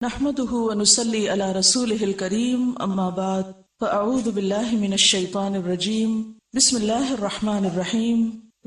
نحمده ونصلي على رسوله الكريم اما بعد فاعوذ بالله من الشيطان الرجيم بسم الله الرحمن الرحيم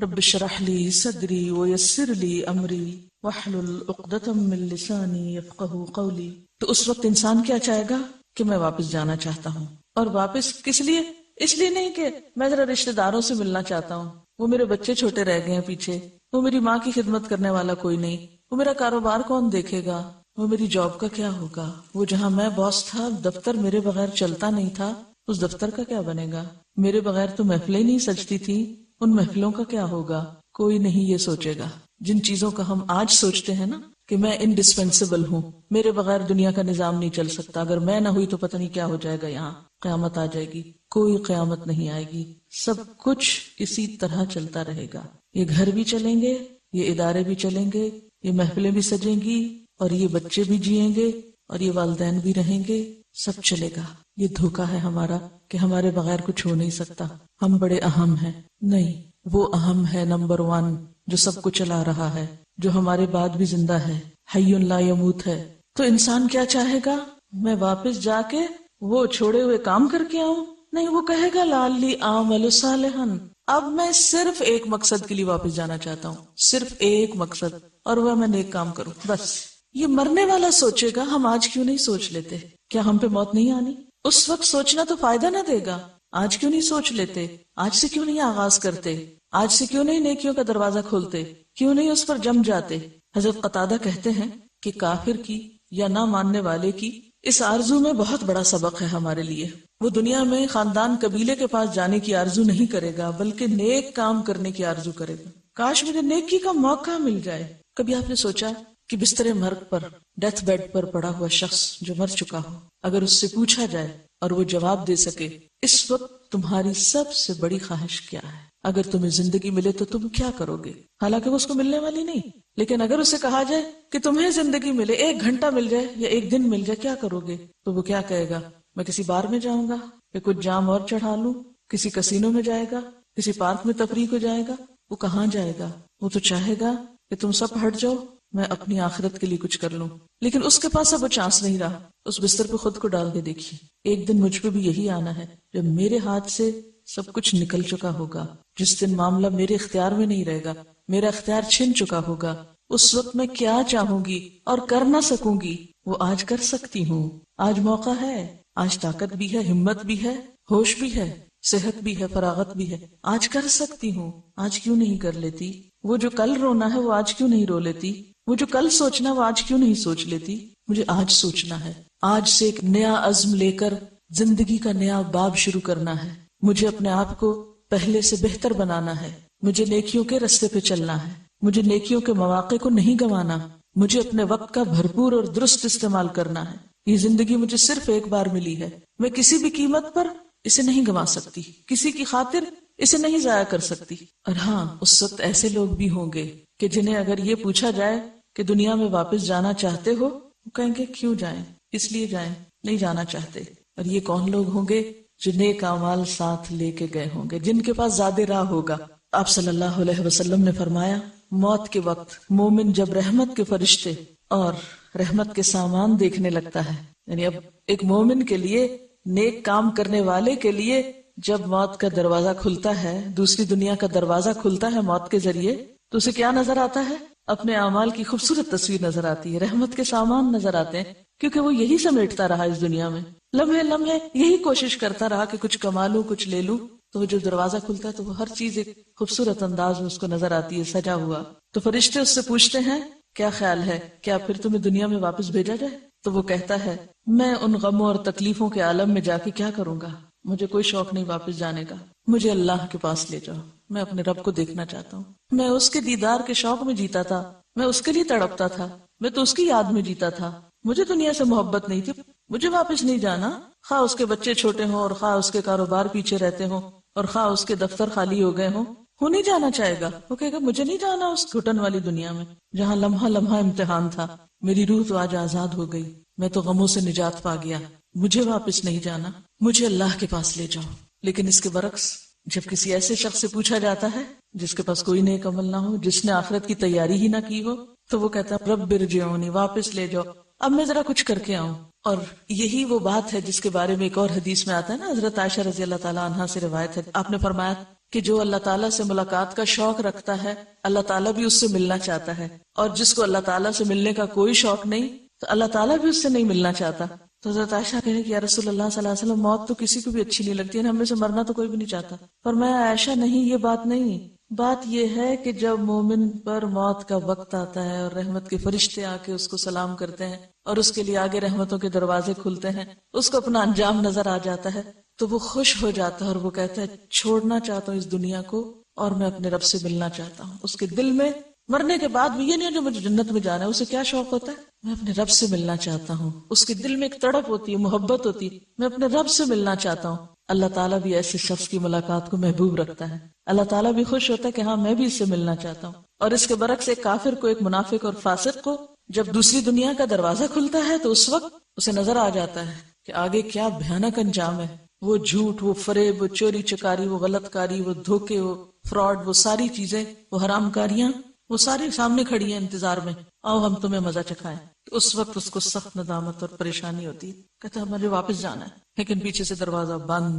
رب اشرح لي صدري ويسر لي امري واحلل عقدة من لساني يفقهوا قولي۔ تو اس وقت انسان کیا چاہے گا کہ میں واپس جانا چاہتا ہوں، اور واپس کس لیے؟ اس لیے نہیں کہ میں ذرا رشتہ داروں سے ملنا چاہتا ہوں، وہ میرے بچے چھوٹے رہ گئے ہیں پیچھے، وہ میری ماں کی خدمت کرنے والا کوئی نہیں، وہ میرا کاروبار کون دیکھے گا، وہ میری جاب کا کیا ہوگا، وہ جہاں میں باس تھا دفتر میرے بغیر چلتا نہیں تھا، اس دفتر کا کیا بنے گا، میرے بغیر تو محفلیں نہیں سجتی تھی، ان محفلوں کا کیا ہوگا، کوئی نہیں یہ سوچے گا۔ جن چیزوں کا ہم آج سوچتے ہیں نا کہ میں انڈسپینسیبل ہوں، میرے بغیر دنیا کا نظام نہیں چل سکتا، اگر میں نہ ہوئی تو پتہ نہیں کیا ہو جائے گا، یہاں قیامت آ جائے گی، کوئی قیامت نہیں آئے گی، سب کچھ اسی طرح چلتا رہے گا، یہ گھر بھی چلیں گے، یہ ادارے بھی چلیں گے، یہ محفلیں بھی سجیں گی، اور یہ بچے بھی جئیں گے، اور یہ والدین بھی رہیں گے، سب چلے گا۔ یہ دھوکا ہے ہمارا کہ ہمارے بغیر کچھ ہو نہیں سکتا، ہم بڑے اہم ہیں، نہیں، وہ اہم ہے نمبر 1 جو سب کو چلا رہا ہے، جو ہمارے بعد بھی زندہ ہے، حی لا یموت ہے۔ تو انسان کیا چاہے گا؟ میں واپس جا کے وہ چھوڑے ہوئے کام کر کے آؤں؟ نہیں، وہ کہے گا لعلی اعمل صالحا، اب میں صرف ایک مقصد کے لیے واپس جانا چاہتا ہوں، صرف ایک مقصد، اور وہ میں نیک کام کروں، بس۔ یہ مرنے والا سوچے گا، ہم آج کیوں نہیں سوچ لیتے؟ کیا ہم پہ موت نہیں آنی؟ اس وقت سوچنا تو فائدہ نہ دے گا، آج کیوں نہیں سوچ لیتے؟ آج سے کیوں نہیں آغاز کرتے؟ آج سے کیوں نہیں نیکیوں کا دروازہ کھولتے؟ کیوں نہیں اس پر جم جاتے؟ حضرت قتادہ کہتے ہیں کہ کافر کی یا نہ ماننے والے کی اس آرزو میں بہت بڑا سبق ہے ہمارے لیے۔ وہ دنیا میں خاندان قبیلے کے پاس جانے کی آرزو نہیں کرے گا، بلکہ نیک کام کرنے کی آرزو کرے گا۔ کاش مجھے نیکی کا موقع مل جائے۔ کبھی آپ نے سوچا کہ بستر مرگ پر، ڈیتھ بیڈ پر پڑا ہوا شخص جو مر چکا ہو، اگر اس سے پوچھا جائے اور وہ جواب دے سکے اس وقت تمہاری سب سے بڑی خواہش کیا ہے، اگر تمہیں زندگی ملے تو تم کیا کرو گے؟ حالانکہ وہ اس کو ملنے والی نہیں، لیکن اگر اسے کہا جائے کہ تمہیں زندگی ملے، 1 گھنٹہ مل جائے یا 1 دن مل جائے، کیا کرو گے؟ تو وہ کیا کہے گا؟ میں کسی بار میں جاؤں گا، یا کچھ جام اور چڑھا لوں، کسی کسینو میں جائے گا، کسی پارک میں تفریح کو جائے گا۔ وہ کہاں جائے گا؟ وہ تو چاہے گا کہ تم سب ہٹ جاؤ، میں اپنی آخرت کے لیے کچھ کر لوں۔ لیکن اس کے پاس اب وہ چانس نہیں رہا۔ اس بستر پہ خود کو ڈال کے دیکھیے، ایک دن مجھ پہ بھی یہی آنا ہے جب میرے ہاتھ سے سب کچھ نکل چکا ہوگا، جس دن معاملہ میرے اختیار میں نہیں رہے گا، میرا اختیار چھن چکا ہوگا۔ اس وقت میں کیا چاہوں گی اور کر نہ سکوں گی، وہ آج کر سکتی ہوں۔ آج موقع ہے، آج طاقت بھی ہے، ہمت بھی ہے، ہوش بھی ہے، صحت بھی ہے، فراغت بھی ہے، آج کر سکتی ہوں۔ آج کیوں نہیں کر لیتی؟ وہ جو کل رونا ہے وہ آج کیوں نہیں رو لیتی؟ وہ جو کل سوچنا وہ آج کیوں نہیں سوچ لیتی؟ مجھے آج سوچنا ہے، آج سے ایک نیا عزم لے کر زندگی کا نیا باب شروع کرنا ہے۔ مجھے اپنے آپ کو پہلے سے بہتر بنانا ہے، مجھے نیکیوں کے رستے پہ چلنا ہے، مجھے نیکیوں کے مواقع کو نہیں گنوانا، مجھے اپنے وقت کا بھرپور اور درست استعمال کرنا ہے۔ یہ زندگی مجھے صرف ایک بار ملی ہے، میں کسی بھی قیمت پر اسے نہیں گنوا سکتی، کسی کی خاطر اسے نہیں ضائع کر سکتی۔ اور ہاں، اس وقت ایسے لوگ بھی ہوں گے کہ جنہیں اگر یہ پوچھا جائے کہ دنیا میں واپس جانا چاہتے ہو، وہ کہیں گے کیوں جائیں، اس لیے جائیں، نہیں جانا چاہتے۔ اور یہ کون لوگ ہوں گے؟ جو نیک اعمال ساتھ لے کے گئے ہوں گے، جن کے پاس زیادہ راہ ہوگا۔ آپ صلی اللہ علیہ وسلم نے فرمایا، موت کے وقت مومن جب رحمت کے فرشتے اور رحمت کے سامان دیکھنے لگتا ہے، یعنی اب ایک مومن کے لیے، نیک کام کرنے والے کے لیے جب موت کا دروازہ کھلتا ہے، دوسری دنیا کا دروازہ کھلتا ہے موت کے ذریعے، تو اسے کیا نظر آتا ہے؟ اپنے اعمال کی خوبصورت تصویر نظر آتی ہے، رحمت کے سامان نظر آتے ہیں، کیونکہ وہ یہی سمیٹتا رہا اس دنیا میں، لمحے لمحے یہی کوشش کرتا رہا کہ کچھ کما لوں، کچھ لے لوں۔ تو وہ جو دروازہ کھلتا ہے تو وہ ہر چیز ایک خوبصورت انداز میں اس کو نظر آتی ہے، سجا ہوا۔ تو فرشتے اس سے پوچھتے ہیں، کیا خیال ہے، کیا پھر تمہیں دنیا میں واپس بھیجا جائے؟ تو وہ کہتا ہے، میں ان غموں اور تکلیفوں کے عالم میں جا کے کیا کروں گا، مجھے کوئی شوق نہیں واپس جانے کا، مجھے اللہ کے پاس لے جاؤ، میں اپنے رب کو دیکھنا چاہتا ہوں، میں اس کے دیدار کے شوق میں جیتا تھا، میں اس کے لیے تڑپتا تھا، میں تو اس کی یاد میں جیتا تھا، مجھے دنیا سے محبت نہیں تھی، مجھے واپس نہیں جانا، خواہ اس کے بچے چھوٹے ہوں اور خواہ اس کے کاروبار پیچھے رہتے ہوں اور خواہ اس کے دفتر خالی ہو گئے ہوں، وہ نہیں جانا چاہے گا۔ وہ کہے گا مجھے نہیں جانا اس گھٹن والی دنیا میں جہاں لمحہ لمحہ امتحان تھا، میری روح تو آج آزاد ہو گئی، میں تو غموں سے نجات پا گیا، مجھے واپس نہیں جانا، مجھے اللہ کے پاس لے جاؤ۔ لیکن اس کے برعکس جب کسی ایسے شخص سے پوچھا جاتا ہے جس کے پاس کوئی نیک عمل نہ ہو، جس نے آخرت کی تیاری ہی نہ کی ہو، تو وہ کہتا ہے رب ارجعونی، واپس لے جاؤ، اب میں ذرا کچھ کر کے آؤں. اور یہی وہ بات ہے جس کے بارے میں ایک اور حدیث میں آتا ہے نا، حضرت عائشہ رضی اللہ تعالیٰ عنہا سے روایت ہے، آپ نے فرمایا کہ جو اللہ تعالیٰ سے ملاقات کا شوق رکھتا ہے اللہ تعالیٰ بھی اس سے ملنا چاہتا ہے، اور جس کو اللہ تعالیٰ سے ملنے کا کوئی شوق نہیں تو اللہ تعالیٰ بھی اس سے نہیں ملنا چاہتا. تو حضرت عائشہ کہے کہ یا رسول اللہ صلی اللہ علیہ وسلم، موت تو کسی کو بھی اچھی نہیں لگتی ہے، ہم میں سے مرنا تو کوئی بھی نہیں چاہتا. فرمایا عائشہ نہیں، یہ بات نہیں، بات یہ ہے کہ جب مومن پر موت کا وقت آتا ہے اور رحمت کے فرشتے آ کے اس کو سلام کرتے ہیں اور اس کے لیے آگے رحمتوں کے دروازے کھلتے ہیں، اس کو اپنا انجام نظر آ جاتا ہے تو وہ خوش ہو جاتا ہے اور وہ کہتا ہے چھوڑنا چاہتا ہوں اس دنیا کو اور میں اپنے رب سے ملنا چاہتا ہوں. اس کے دل میں مرنے کے بعد بھی یہ نہیں ہے جو مجھے جنت میں جانا ہے، اسے کیا شوق ہوتا ہے؟ میں اپنے رب سے ملنا چاہتا ہوں. اس کے دل میں ایک تڑپ ہوتی ہے، محبت ہوتی ہے، میں اپنے رب سے ملنا چاہتا ہوں. اللہ تعالیٰ بھی ایسے شخص کی ملاقات کو محبوب رکھتا ہے. اللہ تعالیٰ بھی خوش ہوتا ہے کہ ہاں میں بھی اس سے ملنا چاہتا ہوں. اور اس کے برعکس ایک کافر کو، ایک منافق اور فاسق کو جب دوسری دنیا کا دروازہ کھلتا ہے تو اس وقت اسے نظر آ جاتا ہے کہ آگے کیا بھیانک انجام ہے. وہ جھوٹ، وہ فریب، وہ چوری چکاری، وہ غلط کاری، وہ دھوکے، وہ فراڈ، وہ ساری چیزیں، وہ حرام کاریاں، وہ ساری سامنے کھڑی ہیں انتظار میں، آؤ ہم تمہیں مزہ چکھائیں. تو اس وقت اس کو سخت ندامت اور پریشانی ہوتی ہے، کہتا ہے مجھے واپس جانا ہے، لیکن پیچھے سے دروازہ بند،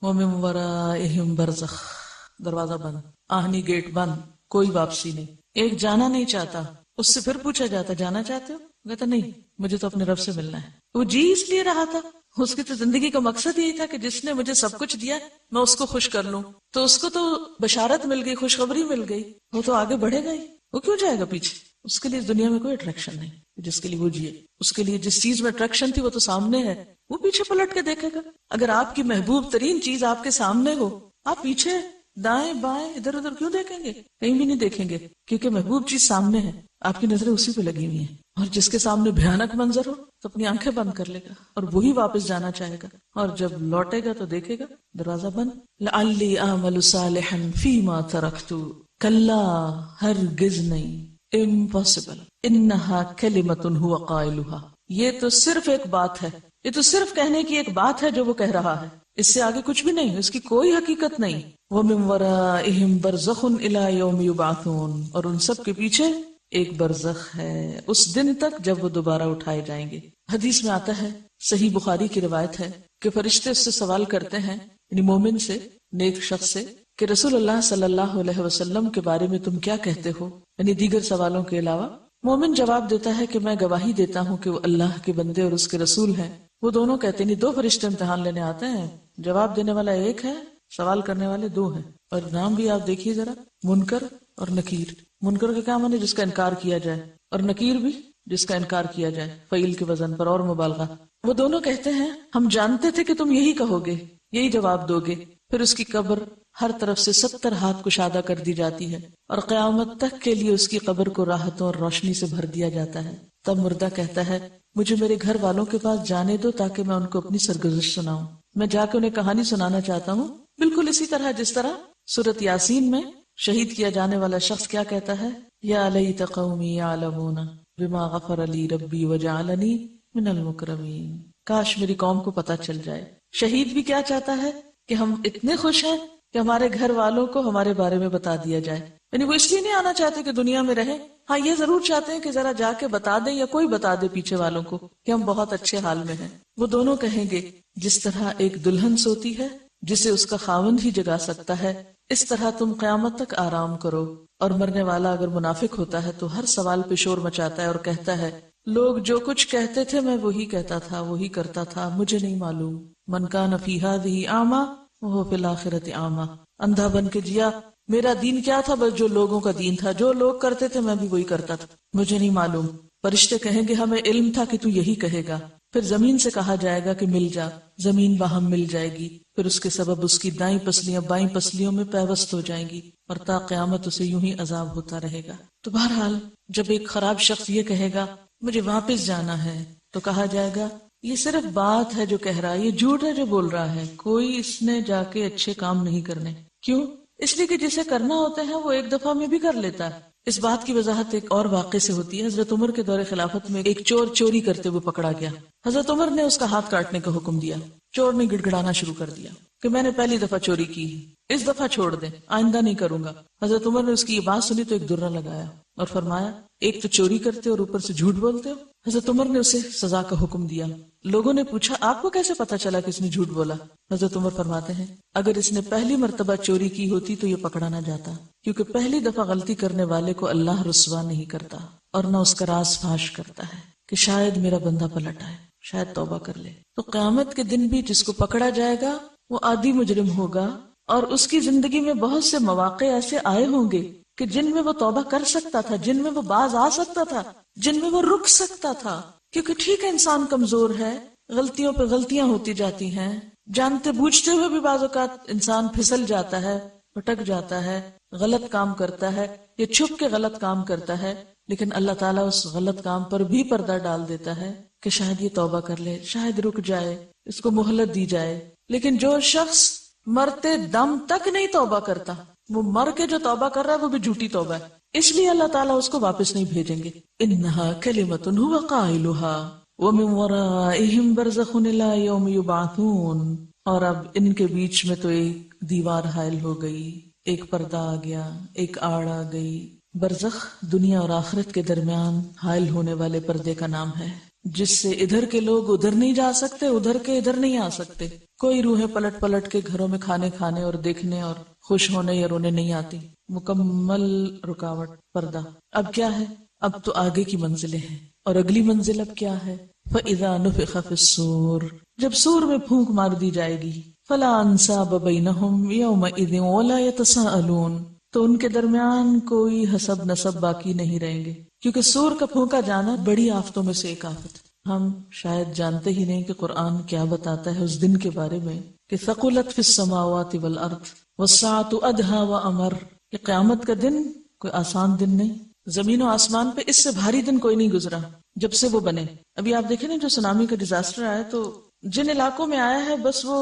وَمِن وَرَائِهِمْ بَرْزَخٌ، دروازہ بند، آہنی گیٹ بند، کوئی واپسی نہیں. ایک جانا نہیں چاہتا، اس سے پھر پوچھا جاتا جانا چاہتے ہو؟ کہتا نہیں، مجھے تو اپنے رب سے ملنا ہے. وہ جی اس لیے رہا تھا، اس کی تو زندگی کا مقصد یہی تھا کہ جس نے مجھے سب کچھ دیا میں اس کو خوش کر لوں. تو اس کو تو بشارت مل گئی، خوشخبری مل گئی، وہ تو آگے بڑھے گا ہی، وہ کیوں جائے گا پیچھے؟ اس کے لیے اس دنیا میں کوئی اٹریکشن نہیں جس کے لیے وہ جیے. اس کے لیے جس چیز میں اٹریکشن تھی وہ تو سامنے ہے، وہ پیچھے پلٹ کے دیکھے گا. اگر آپ کی محبوب ترین چیز آپ کے سامنے ہو، آپ پیچھے دائیں بائیں ادھر ادھر کیوں دیکھیں گے؟ کہیں بھی نہیں دیکھیں گے، کیونکہ محبوب چیز سامنے ہے، آپ کی نظریں اسی پہ لگی ہوئی ہیں. اور جس کے سامنے بھیانک منظر ہو تو اپنی آنکھیں بند کر لے گا اور وہی واپس جانا چاہے گا، اور جب لوٹے گا تو دیکھے گا دروازہ بند. لعلی اعمل صالحا فیما ترکت، کلا ہرگز نہیں، امپاسبل، انہا کلمۃ هو قائلها، یہ تو صرف ایک بات ہے، یہ تو صرف کہنے کی ایک بات ہے جو وہ کہہ رہا ہے، اس سے آگے کچھ بھی نہیں، اس کی کوئی حقیقت نہیں. وَمِن وَرَائِهِمْ بَرْزَخٌ إِلَى يَوْمِ يُبْعَثُونَ، اور ان سب کے پیچھے ایک برزخ ہے اس دن تک جب وہ دوبارہ اٹھائے جائیں گے. حدیث میں آتا ہے، صحیح بخاری کی روایت ہے کہ فرشتے اس سے سوال کرتے ہیں، یعنی مومن سے، نیک شخص سے، کہ رسول اللہ صلی اللہ علیہ وسلم کے بارے میں تم کیا کہتے ہو، یعنی دیگر سوالوں کے علاوہ. مومن جواب دیتا ہے کہ میں گواہی دیتا ہوں کہ وہ اللہ کے بندے اور اس کے رسول ہیں. وہ دونوں کہتے ہیں، دو فرشتے امتحان لینے آتے ہیں، جواب دینے والا ایک ہے، سوال کرنے والے دو ہیں. اور نام بھی آپ دیکھیے ذرا، منکر اور نکیر. منکر کا کیا معنی؟ جس کا انکار کیا جائے، اور نکیر بھی جس کا انکار کیا جائے، فعیل کے وزن پر اور مبالغہ. وہ دونوں کہتے ہیں ہم جانتے تھے کہ تم یہی کہو گے، یہی جواب دو گے. پھر اس کی قبر ہر طرف سے 70 ہاتھ کشادہ کر دی جاتی ہے اور قیامت تک کے لیے اس کی قبر کو راحتوں اور روشنی سے بھر دیا جاتا ہے. تب مردہ کہتا ہے مجھے میرے گھر والوں کے پاس جانے دو تاکہ میں ان کو اپنی سرگزشت سناؤں. میں جا کے انہیں کہانی سنانا چاہتا ہوں، بالکل اسی طرح جس طرح سورۃ یاسین میں شہید کیا جانے والا شخص کیا کہتا ہے، یا لیت قومی یعلمون بما غفر لی ربی وجعلنی من المکرمین. کاش میری قوم کو پتہ چل جائے. شہید بھی کیا چاہتا ہے کہ ہم اتنے خوش ہیں کہ ہمارے گھر والوں کو ہمارے بارے میں بتا دیا جائے. یعنی وہ اس لیے نہیں آنا چاہتے کہ دنیا میں رہیں، ہاں یہ ضرور چاہتے ہیں کہ ذرا جا کے بتا دیں یا کوئی بتا دے پیچھے والوں کو کہ ہم بہت اچھے حال میں ہیں. وہ دونوں کہیں گے جس طرح ایک دلہن سوتی ہے جسے اس کا خاوند ہی جگا سکتا ہے، اس طرح تم قیامت تک آرام کرو. اور مرنے والا اگر منافق ہوتا ہے تو ہر سوال پہ شور مچاتا ہے اور کہتا ہے لوگ جو کچھ کہتے تھے میں وہی کہتا تھا، وہی کرتا تھا، مجھے نہیں معلوم. من کان فی ہذہ اعمی وہو فی الآخرۃ اعمی. اندھا بن کے جیا، میرا دین کیا تھا؟ بس جو لوگوں کا دین تھا، جو لوگ کرتے تھے میں بھی وہی کرتا تھا، مجھے نہیں معلوم. فرشتے کہیں گے ہمیں علم تھا کہ تو یہی کہے گا. پھر زمین سے کہا جائے گا کہ مل جا، زمین باہم مل جائے گی. پھر اس کے سبب اس کی دائیں پسلیاں بائیں پسلیوں میں پیوست ہو جائیں گی اور تا قیامت اسے یوں ہی عذاب ہوتا رہے گا. تو بہرحال جب ایک خراب شخص یہ کہے گا مجھے واپس جانا ہے تو کہا جائے گا یہ صرف بات ہے جو کہہ رہا ہے، یہ جھوٹ ہے جو بول رہا ہے، کوئی اس نے جا کے اچھے کام نہیں کرنے. کیوں؟ اس لیے کہ جسے کرنا ہوتے ہیں وہ ایک دفعہ میں بھی کر لیتا ہے. اس بات کی وضاحت ایک اور واقعے سے ہوتی ہے. حضرت عمر کے دور خلافت میں ایک چور چوری کرتے ہوئے پکڑا گیا. حضرت عمر نے اس کا ہاتھ کاٹنے کا حکم دیا. چور نے گڑ گڑانا شروع کر دیا کہ میں نے پہلی دفعہ چوری کی، اس دفعہ چھوڑ دیں، آئندہ نہیں کروں گا. حضرت عمر نے اس کی یہ بات سنی تو ایک درہ لگایا اور فرمایا ایک تو چوری کرتے اور اوپر سے جھوٹ بولتے ہو، حضرت عمر نے اسے سزا کا حکم دیا. لوگوں نے پوچھا آپ کو کیسے پتا چلا کہ اس نے جھوٹ بولا؟ حضرت عمر فرماتے ہیں اگر اس نے پہلی مرتبہ چوری کی ہوتی تو یہ پکڑا نہ جاتا، کیونکہ پہلی دفعہ غلطی کرنے والے کو اللہ رسوا نہیں کرتا اور نہ اس کا راز فاش کرتا ہے کہ شاید میرا بندہ پلٹ آئے، شاید توبہ کر لے. تو قیامت کے دن بھی جس کو پکڑا جائے گا وہ عادی مجرم ہوگا، اور اس کی زندگی میں بہت سے مواقع ایسے آئے ہوں گے کہ جن میں وہ توبہ کر سکتا تھا، جن میں وہ باز آ سکتا تھا، جن میں وہ رک سکتا تھا. کیونکہ ٹھیک ہے انسان کمزور ہے، غلطیوں پہ غلطیاں ہوتی جاتی ہیں، جانتے بوجھتے ہوئے بھی بعض اوقات انسان پھسل جاتا ہے، پھٹک جاتا ہے، غلط کام کرتا ہے یا چھپ کے غلط کام کرتا ہے، لیکن اللہ تعالیٰ اس غلط کام پر بھی پردہ ڈال دیتا ہے کہ شاید یہ توبہ کر لے، شاید رک جائے، اس کو مہلت دی جائے. لیکن جو شخص مرتے دم تک نہیں توبہ کرتا، وہ مر کے جو توبہ کر رہا ہے وہ بھی جھوٹی توبہ ہے، اس لیے اللہ تعالیٰ اس کو واپس نہیں بھیجیں گے. انہا کلمۃ ھو قائلھا ومن ورائہم برزخ الی یوم یبعثون. اور اب ان کے بیچ میں تو ایک دیوار حائل ہو گئی، ایک پردہ آ گیا، ایک آڑ آ گئی. برزخ دنیا اور آخرت کے درمیان حائل ہونے والے پردے کا نام ہے، جس سے ادھر کے لوگ ادھر نہیں جا سکتے، ادھر کے ادھر نہیں آ سکتے. کوئی روحیں پلٹ پلٹ کے گھروں میں کھانے کھانے اور دیکھنے اور خوش ہونے یا رونے نہیں آتی. مکمل رکاوٹ، پردہ. اب کیا ہے؟ اب تو آگے کی منزلیں ہیں، اور اگلی منزل اب کیا ہے؟ فَإِذَا نُفِخَ فِي الصُّورِ، جب سور میں پھونک مار دی جائے گی. فَلَا أَنْسَابَ بَيْنَهُمْ يَوْمَئِذٍ وَلَا يَتَسَاءَلُونَ، تو ان کے درمیان کوئی حسب نسب باقی نہیں رہیں گے، کیونکہ سور کا پھونکا جانا بڑی آفتوں میں سے ایک آفت ہے. ہم شاید جانتے ہی نہیں کہ قرآن کیا بتاتا ہے اس دن کے بارے میں کہ ثقلت فی السماوات والارض والساعة ادھا وامر، کہ قیامت کا دن کوئی آسان دن نہیں. زمین و آسمان پہ اس سے بھاری دن کوئی نہیں گزرا جب سے وہ بنے. ابھی آپ دیکھیں نا جو سونامی کا ڈیزاسٹر آیا تو جن علاقوں میں آیا ہے بس وہ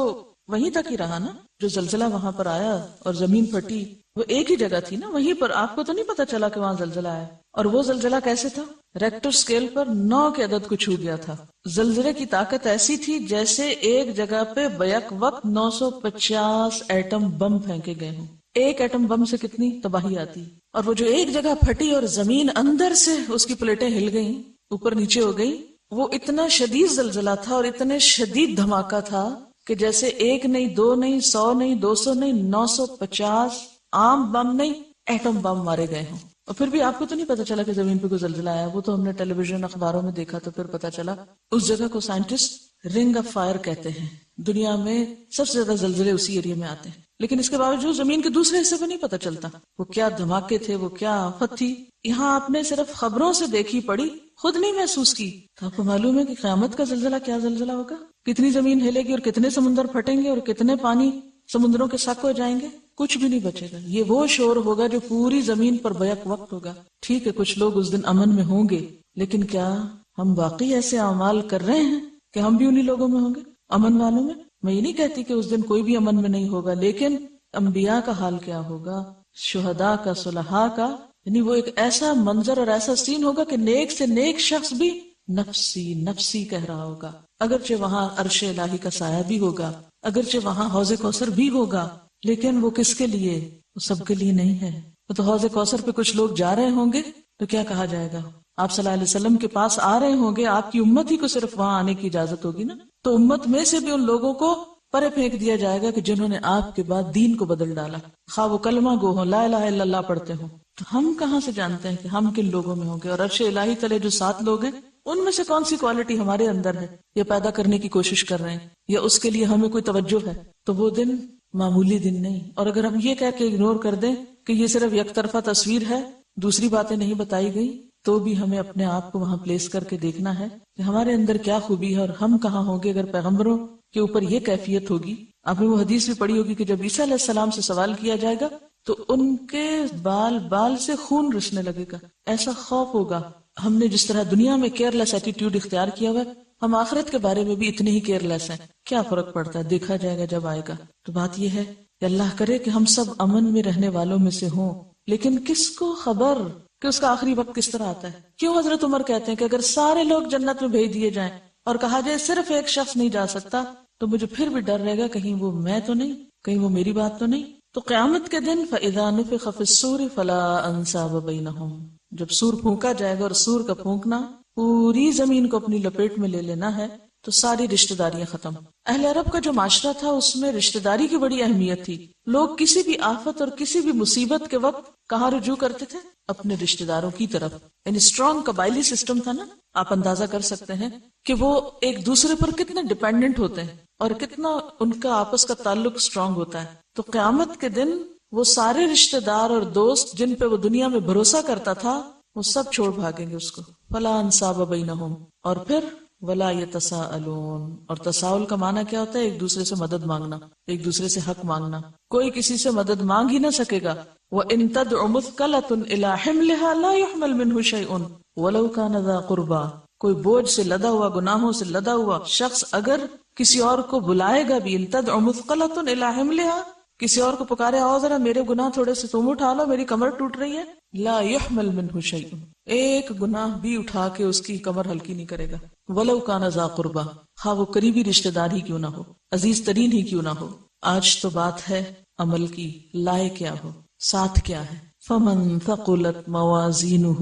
وہیں تک ہی رہا نا. جو زلزلہ وہاں پر آیا اور زمین پھٹی وہ ایک ہی جگہ تھی نا، وہیں پر. آپ کو تو نہیں پتا چلا کہ وہاں زلزلہ آیا. اور وہ زلزلہ کیسے تھا؟ ریکٹر سکیل پر 9 کے عدد کو چھو گیا تھا. زلزلے کی طاقت ایسی تھی جیسے ایک جگہ پہ بیک وقت 950 ایٹم بم پھینکے گئے ہوں. ایک ایٹم بم سے کتنی تباہی آتی. اور وہ جو ایک جگہ پھٹی اور زمین اندر سے اس کی پلیٹیں ہل گئیں، اوپر نیچے ہو گئی، وہ اتنا شدید زلزلہ تھا اور اتنے شدید دھماکہ تھا کہ جیسے ایک نہیں، 2 نہیں، 100 نہیں، 200 نہیں، 950 عام بم نہیں، ایٹم بم مارے گئے ہوں. اور پھر بھی آپ کو تو نہیں پتا چلا کہ زمین پہ کوئی زلزلہ آیا. وہ تو ہم نے ٹیلی ویژن اخباروں میں دیکھا تو پھر پتا چلا. اس جگہ کو سائنٹسٹ رنگ آف فائر کہتے ہیں. دنیا میں سب سے زیادہ زلزلے اسی ایریا میں آتے ہیں، لیکن اس کے باوجود زمین کے دوسرے حصے پہ نہیں پتا چلتا وہ کیا دھماکے تھے، وہ کیا آفت تھی. یہاں آپ نے صرف خبروں سے دیکھی پڑھی، خود نہیں محسوس کی. تو آپ کو معلوم ہے کہ قیامت کا زلزلہ کیا زلزلہ ہوگا، کتنی زمین ہلے گی اور کتنے سمندر پھٹیں گے اور کتنے پانی سمندروں کے سک ہو جائیں گے، کچھ بھی نہیں بچے گا. یہ وہ شور ہوگا جو پوری زمین پر بیک وقت ہوگا. ٹھیک ہے کچھ لوگ اس دن امن میں ہوں گے، لیکن کیا ہم واقعی ایسے اعمال کر رہے ہیں کہ ہم بھی انہی لوگوں میں ہوں گے، امن والوں میں؟ میں یہ نہیں کہتی کہ اس دن کوئی بھی امن میں نہیں ہوگا، لیکن انبیاء کا حال کیا ہوگا، شہداء کا، صلحاء کا. یعنی وہ ایک ایسا منظر اور ایسا سین ہوگا کہ نیک سے نیک شخص بھی نفسی نفسی کہہ رہا ہوگا. اگرچہ وہاں عرش الہی کا سایہ بھی ہوگا، اگرچہ وہاں حوض کوثر بھی ہوگا، لیکن وہ کس کے لیے؟ وہ سب کے لیے نہیں ہے. تو حوض کوثر پہ کچھ لوگ جا رہے ہوں گے تو کیا کہا جائے گا؟ آپ صلی اللہ علیہ وسلم کے پاس آ رہے ہوں گے، آپ کی امت ہی کو صرف وہاں آنے کی اجازت ہوگی نا. تو امت میں سے بھی ان لوگوں کو پرے پھینک دیا جائے گا کہ جنہوں نے آپ کے بعد دین کو بدل ڈالا، خواہ وہ کلمہ گو ہوں، لا الہ الا اللہ پڑھتے ہوں. تو ہم کہاں سے جانتے ہیں کہ ہم کن لوگوں میں ہوں گے؟ اور عرش الہی تلے جو 7 لوگ ہیں ان میں سے کون سی کوالٹی ہمارے اندر ہے یا پیدا کرنے کی کوشش کر رہے ہیں یا اس کے لیے ہمیں کوئی توجہ ہے. تو وہ دن معمولی دن نہیں. اور اگر ہم یہ کہہ کے اگنور کر دیں کہ یہ صرف یک طرفہ تصویر ہے، دوسری باتیں نہیں بتائی گئی، تو بھی ہمیں اپنے آپ کو وہاں پلیس کر کے دیکھنا ہے کہ ہمارے اندر کیا خوبی ہے اور ہم کہاں ہوں گے اگر پیغمبروں کے اوپر یہ کیفیت ہوگی. آپ نے وہ حدیث بھی پڑھی ہوگی کہ جب عیسیٰ علیہ السلام سے سوال کیا جائے گا تو ان کے بال بال سے خون رسنے لگے گا، ایسا خوف ہوگا. ہم نے جس طرح دنیا میں کیئر لیس ایٹیٹیوڈ اختیار کیا ہوا ہے، ہم آخرت کے بارے میں بھی اتنے ہی کیئر لیس ہیں. کیا فرق پڑتا ہے؟ دیکھا جائے گا جب آئے گا. تو بات یہ ہے کہ اللہ کرے کہ ہم سب امن میں رہنے والوں میں سے ہوں، لیکن کس کو خبر کہ اس کا آخری وقت کس طرح آتا ہے. کیوں حضرت عمر کہتے ہیں کہ اگر سارے لوگ جنت میں بھیج دیے جائیں اور کہا جائے صرف ایک شخص نہیں جا سکتا، تو مجھے پھر بھی ڈر رہے گا کہیں وہ میں تو نہیں، کہیں وہ میری بات تو نہیں. تو قیامت کے دن فَإِذَا نُفِخَ فِي الصُّورِ فَلَا أَنْسَابَ بَيْنَهُمْ، جب سور پھونکا جائے گا، اور سور کا پھونکنا پوری زمین کو اپنی لپیٹ میں لے لینا ہے تو ساری رشتہ داریاں ختم. اہل عرب کا جو معاشرہ تھا اس میں رشتہ داری کی بڑی اہمیت تھی. لوگ کسی بھی آفت اور کسی بھی مصیبت کے وقت کہاں رجوع کرتے تھے؟ اپنے رشتہ داروں کی طرف. یعنی اسٹرانگ قبائلی سسٹم تھا نا. آپ اندازہ کر سکتے ہیں کہ وہ ایک دوسرے پر کتنے ڈیپینڈنٹ ہوتے ہیں اور کتنا ان کا آپس کا تعلق اسٹرانگ ہوتا ہے. تو قیامت کے دن وہ سارے رشتہ دار اور دوست جن پہ وہ دنیا میں بھروسہ کرتا تھا وہ سب چھوڑ بھاگیں گے اس کو. فلا انصاب بینہم، اور پھر ولا یتساءلون. اور تساؤل کا معنی کیا ہوتا ہے؟ ایک دوسرے سے مدد مانگنا، ایک دوسرے سے حق مانگنا. کوئی کسی سے مدد مانگ ہی نہ سکے گا. وَإِن تَدْعُ مُثْقَلَةٌ إِلَىٰ حِمْلِهَا لَا يُحْمَلْ مِنْهُ شَيْءٌ وَلَوْ كَانَ ذَا قُرْبَىٰ. کوئی بوجھ سے لدا ہوا، گناہوں سے لدا ہوا شخص اگر کسی اور کو بلائے گا بھی، ان تدعو مثقلۃ الی حملها، کسی اور کو پکارے آؤ ذرا میرے گناہ تھوڑے سے تم اٹھا لو، میری کمر ٹوٹ رہی ہے، لا يحمل منه شیء، ایک گناہ بھی اٹھا کے اس کی کمر ہلکی نہیں کرے گا. ولو کان ذا قربا، ہاں وہ قریبی رشتہ دار ہی کیوں نہ ہو، عزیز ترین ہی کیوں نہ ہو. آج تو بات ہے عمل کی، لائے کیا ہو، ساتھ کیا ہے. فمن ثقلت موازینہ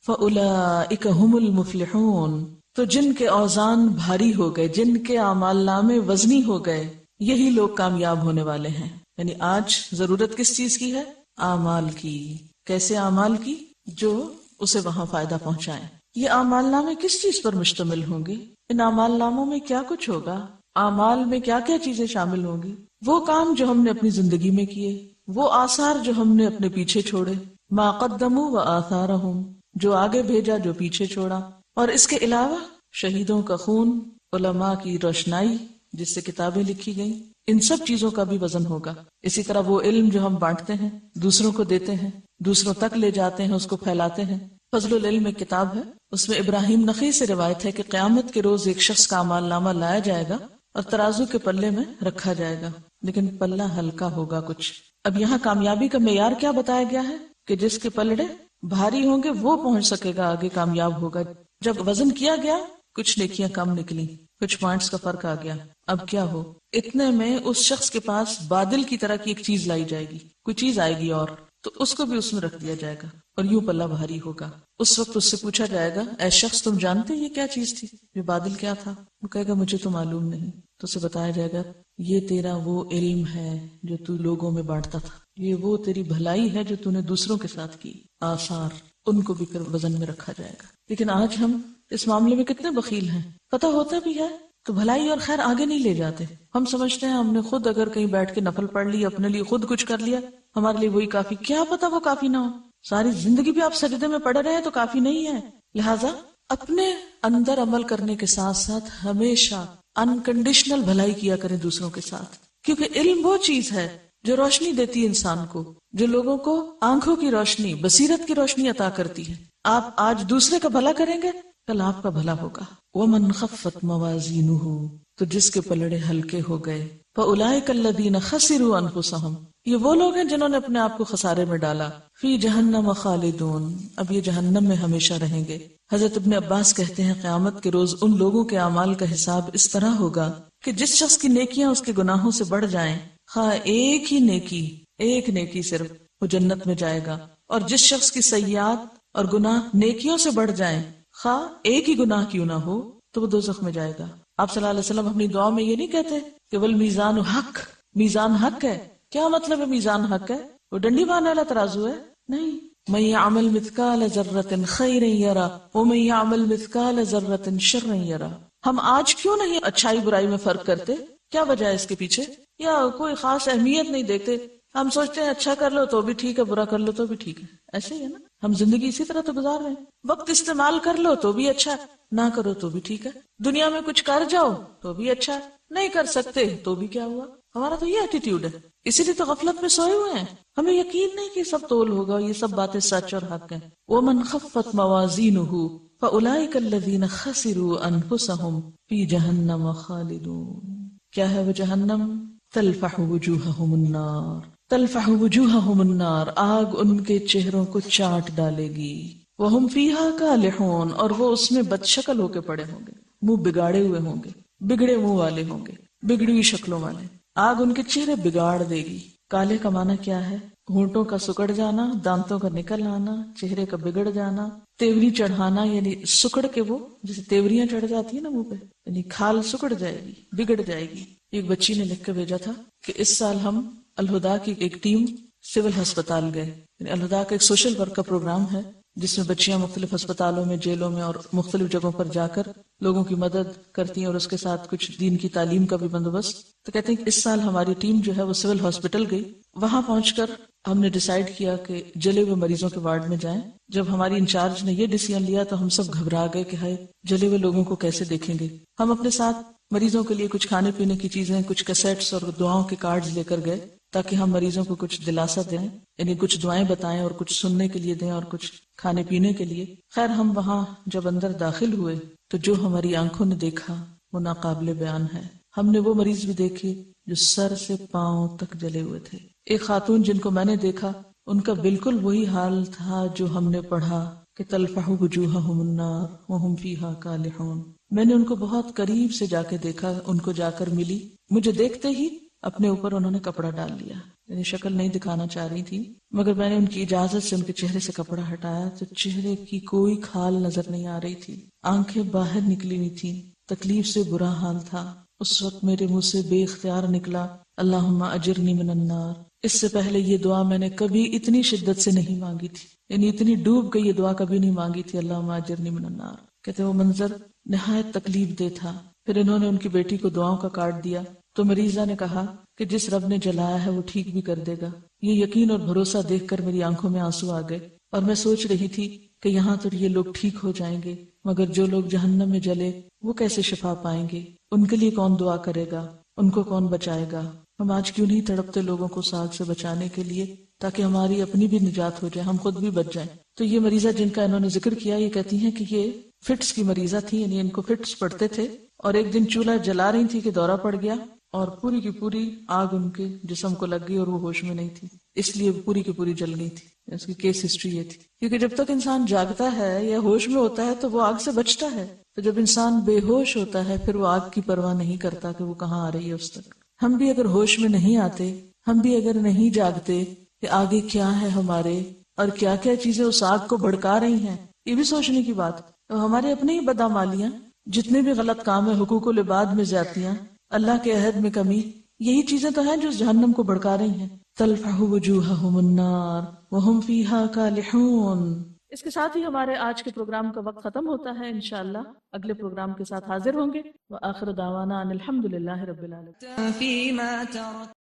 فاولئک هم المفلحون. تو جن کے اوزان بھاری ہو گئے، جن کے اعمال نامے وزنی ہو گئے، یہی لوگ کامیاب ہونے والے ہیں. یعنی آج ضرورت کس چیز کی ہے؟ اعمال کی. کیسے اعمال کی؟ جو اسے وہاں فائدہ پہنچائیں. یہ اعمال نامے کس چیز پر مشتمل ہوں گے؟ ان اعمال ناموں میں کیا کچھ ہوگا؟ اعمال میں کیا کیا چیزیں شامل ہوں گی؟ وہ کام جو ہم نے اپنی زندگی میں کیے، وہ آثار جو ہم نے اپنے پیچھے چھوڑے، ما قدموا وآثارہم، جو آگے بھیجا جو پیچھے چھوڑا. اور اس کے علاوہ شہیدوں کا خون، علماء کی روشنائی جس سے کتابیں لکھی گئیں، ان سب چیزوں کا بھی وزن ہوگا. اسی طرح وہ علم جو ہم بانٹتے ہیں، دوسروں کو دیتے ہیں، دوسروں تک لے جاتے ہیں، اس کو پھیلاتے ہیں. فضل العلم ایک کتاب ہے، اس میں ابراہیم نخعی سے روایت ہے کہ قیامت کے روز ایک شخص کا اعمال نامہ لایا جائے گا اور ترازو کے پلے میں رکھا جائے گا، لیکن پلہ ہلکا ہوگا کچھ. اب یہاں کامیابی کا معیار کیا بتایا گیا ہے کہ جس کے پلڑے بھاری ہوں گے وہ پہنچ سکے گا، آگے کامیاب ہوگا. جب وزن کیا گیا کچھ نیکیاں کم نکلی، کچھ پوائنٹس کا فرق آ گیا. اب کیا ہو، اتنے میں اس شخص کے پاس بادل کی طرح کی ایک چیز لائی جائے گی، کوئی چیز آئے گی اور تو اس کو بھی اس میں رکھ دیا جائے گا اور یوں پلہ بھاری ہوگا. اس وقت اس سے پوچھا جائے گا اے شخص تم جانتے یہ کیا چیز تھی، یہ بادل کیا تھا؟ وہ کہے گا مجھے تو معلوم نہیں. تو اسے بتایا جائے گا یہ تیرا وہ علم ہے جو تو لوگوں میں بانٹتا تھا، یہ وہ تیری بھلائی ہے جو تو نے دوسروں کے ساتھ کی. آثار ان کو بھی پھر وزن میں رکھا جائے گا. لیکن آج ہم اس معاملے میں کتنے بخیل ہیں. پتہ ہوتا بھی ہے تو بھلائی اور خیر آگے نہیں لے جاتے. ہم سمجھتے ہیں ہم نے خود اگر کہیں بیٹھ کے نفل پڑھ لی، اپنے لیے خود کچھ کر لیا، ہمارے لیے وہی کافی. کیا پتا وہ کافی نہ ہو، ساری زندگی بھی آپ سجدے میں پڑے رہے تو کافی نہیں ہے. لہٰذا اپنے اندر عمل کرنے کے ساتھ ساتھ ہمیشہ انکنڈیشنل بھلائی کیا کریں دوسروں کے ساتھ، کیونکہ علم وہ چیز ہے جو روشنی دیتی ہے انسان کو، جو لوگوں کو آنکھوں کی روشنی، بصیرت کی روشنی عطا کرتی ہے. آپ آج دوسرے کا بھلا کریں گے، کل آپ کا بھلا ہوگا. وَمَنْ خَفَّتْ مَوَازِينُهُ، تو جس کے پلڑے ہلکے ہو گئے، فَأُولَئِكَ الَّذِينَ خَسِرُوا أَنفُسَهُمْ، یہ وہ لوگ ہیں جنہوں نے اپنے آپ کو خسارے میں ڈالا. فی جہنم خالدون، اب یہ جہنم میں ہمیشہ رہیں گے. حضرت ابن عباس کہتے ہیں قیامت کے روز ان لوگوں کے اعمال کا حساب اس طرح ہوگا کہ جس شخص کی نیکیاں اس کے گناہوں سے بڑھ جائیں، خواہ ایک ہی نیکی، ایک نیکی صرف، وہ جنت میں جائے گا. اور جس شخص کی سیئات اور گناہ نیکیوں سے بڑھ جائیں، خواہ ایک ہی گناہ کیوں نہ ہو، تو وہ دوزخ میں جائے گا. آپ صلی اللہ علیہ وسلم اپنی دعا میں یہ نہیں کہتے کہ والمیزان حق، میزان حق ہے. کیا مطلب ہے میزان حق ہے؟ وہ ڈنڈی مارنے والا ترازو ہے؟ نہیں. من یعمل مثقال ذرۃ خیرا یرا ومن یعمل مثقال ذرۃ شرا یرا. ہم آج کیوں نہیں اچھائی برائی میں فرق کرتے؟ کیا وجہ ہے اس کے پیچھے؟ یا کوئی خاص اہمیت نہیں دیتے. ہم سوچتے ہیں اچھا کر لو تو بھی ٹھیک ہے، برا کر لو تو بھی ٹھیک ہے. ایسے ہی ہے نا، ہم زندگی اسی طرح تو گزار رہے ہیں. وقت استعمال کر لو تو بھی اچھا ہے، نہ کرو تو بھی ٹھیک ہے. دنیا میں کچھ کر جاؤ تو بھی اچھا ہے، نہیں کر سکتے تو بھی کیا ہوا. ہمارا تو یہ ایٹیٹیوڈ ہے، اسی لیے تو غفلت میں سوئے ہوئے ہیں. ہمیں یقین نہیں کہ سب تول ہوگا، یہ سب باتیں سچ اور حق ہیں. وَمَنْ خَفَّتْ مَوَازِينُهُ فَأُولَئِكَ الَّذِينَ خَسِرُوا أَنفُسَهُمْ فِي جَهَنَّمَ خَالِدُونَ. کیا ہے وہ جہنم؟ تلفح وجوہہم النار، تلفح وجوہہم النار، آگ ان کے چہروں کو چاٹ ڈالے گی. وہم فیہا کالحون، اور وہ اس میں بدشکل ہو کے پڑے ہوں گے، منہ بگاڑے ہوئے ہوں گے، بگڑے منہ والے ہوں گے، بگڑی ہوئی شکلوں والے. آگ ان کے چہرے بگاڑ دے گی. کالے کا معنی کیا ہے؟ ہونٹوں کا سکڑ جانا، دانتوں کا نکل آنا، چہرے کا بگڑ جانا، تیوری چڑھانا یعنی سکڑ کے وہ جیسے تیوریاں چڑھ جاتی ہیں نا منہ پہ، یعنی کھال سکڑ جائے گی، بگڑ جائے گی۔ ایک بچی نے لکھ کے بھیجا تھا کہ اس سال ہم الہدا کی ایک ٹیم سول ہسپتال گئے، یعنی الہدا کا ایک سوشل ورک کا پروگرام ہے جس میں بچیاں مختلف ہسپتالوں میں، جیلوں میں اور مختلف جگہوں پر جا کر لوگوں کی مدد کرتی ہیں اور اس کے ساتھ کچھ دین کی تعلیم کا بھی بندوبست۔ تو کہتے ہیں کہ اس سال ہماری ٹیم جو ہے وہ سول ہاسپٹل گئی۔ وہاں پہنچ کر ہم نے ڈیسائیڈ کیا کہ جلے ہوئے مریضوں کے وارڈ میں جائیں۔ جب ہماری انچارج نے یہ ڈیسیژن لیا تو ہم سب گھبرا گئے کہ ہائے جلے ہوئے لوگوں کو کیسے دیکھیں گے۔ ہم اپنے ساتھ مریضوں کے لیے کچھ کھانے پینے کی چیزیں، کچھ کیسٹس اور دعاؤں کے کارڈز لے کر گئے تاکہ ہم مریضوں کو کچھ دلاسا دیں، یعنی کچھ دعائیں بتائیں اور کچھ سننے کے لیے دیں اور کچھ کھانے پینے کے لیے۔ خیر ہم وہاں جب اندر داخل ہوئے تو جو ہماری آنکھوں نے دیکھا وہ ناقابل بیان ہے۔ ہم نے وہ مریض بھی دیکھے جو سر سے پاؤں تک جلے ہوئے تھے۔ ایک خاتون جن کو میں نے دیکھا ان کا بالکل وہی حال تھا جو ہم نے پڑھا کہ تلفح وجوہہم النار وہم فیہا کالحون۔ میں نے ان کو بہت قریب سے جا کے دیکھا، ان کو جا کر ملی، مجھے دیکھتے ہی اپنے اوپر انہوں نے کپڑا ڈال لیا، یعنی شکل نہیں دکھانا چاہ رہی تھی، مگر میں نے ان کی اجازت سے ان کے چہرے سے کپڑا ہٹایا تو چہرے کی کوئی کھال نظر نہیں آ رہی تھی، آنکھیں باہر نکلی ہوئی تھی، تکلیف سے برا حال تھا۔ اس وقت میرے منہ سے بے اختیار نکلا اللہم اجرنی من النار۔ اس سے پہلے یہ دعا میں نے کبھی اتنی شدت سے نہیں مانگی تھی، یعنی اتنی ڈوب کے یہ دعا کبھی نہیں مانگی تھی، اللہم اجرنی من النار۔ کہتے وہ منظر نہایت تکلیف دہ تھا۔ پھر انہوں نے ان کی بیٹی کو دعاؤں کا کارڈ دیا تو مریضہ نے کہا کہ جس رب نے جلایا ہے وہ ٹھیک بھی کر دے گا۔ یہ یقین اور بھروسہ دیکھ کر میری آنکھوں میں آنسو آ گئے اور میں سوچ رہی تھی کہ یہاں تو یہ لوگ ٹھیک ہو جائیں گے، مگر جو لوگ جہنم میں جلے وہ کیسے شفا پائیں گے؟ ان کے لیے کون دعا کرے گا؟ ان کو کون بچائے گا؟ ہم آج کیوں نہیں تڑپتے لوگوں کو آگ سے بچانے کے لیے تاکہ ہماری اپنی بھی نجات ہو جائے، ہم خود بھی بچ جائیں۔ تو یہ مریضہ جن کا انہوں نے ذکر کیا یہ کہتی ہیں کہ یہ فٹس کی مریضہ تھی، یعنی ان کو فٹس پڑتے تھے اور ایک دن چولہا جلا رہی تھی کہ دورہ پڑ گیا اور پوری کی پوری آگ ان کے جسم کو لگ گئی اور وہ ہوش میں نہیں تھی، اس لیے پوری کی پوری جل گئی تھی۔ اس کی کیس ہسٹری یہ تھی، کیونکہ جب تک انسان جاگتا ہے یا ہوش میں ہوتا ہے تو وہ آگ سے بچتا ہے، تو جب انسان بے ہوش ہوتا ہے پھر وہ آگ کی پرواہ نہیں کرتا کہ وہ کہاں آ رہی ہے اس تک۔ ہم بھی اگر ہوش میں نہیں آتے، ہم بھی اگر نہیں جاگتے کہ آگے کیا ہے ہمارے اور کیا کیا چیزیں اس آگ کو بھڑکا رہی ہیں، یہ بھی سوچنے کی بات۔ تو ہمارے اپنے ہی بدعمالیاں، جتنے بھی غلط کام ہیں، حقوق العباد میں زیادتیاں، اللہ کے عہد میں کمی، یہی چیزیں تو ہیں جو جہنم کو بھڑکا رہی ہیں۔ تلفح وجوہہم النار وہم فیہا کالحون۔ اس کے ساتھ ہی ہمارے آج کے پروگرام کا وقت ختم ہوتا ہے، انشاءاللہ اگلے پروگرام کے ساتھ حاضر ہوں گے۔ وآخر دعوانا ان الحمدللہ رب العالمین۔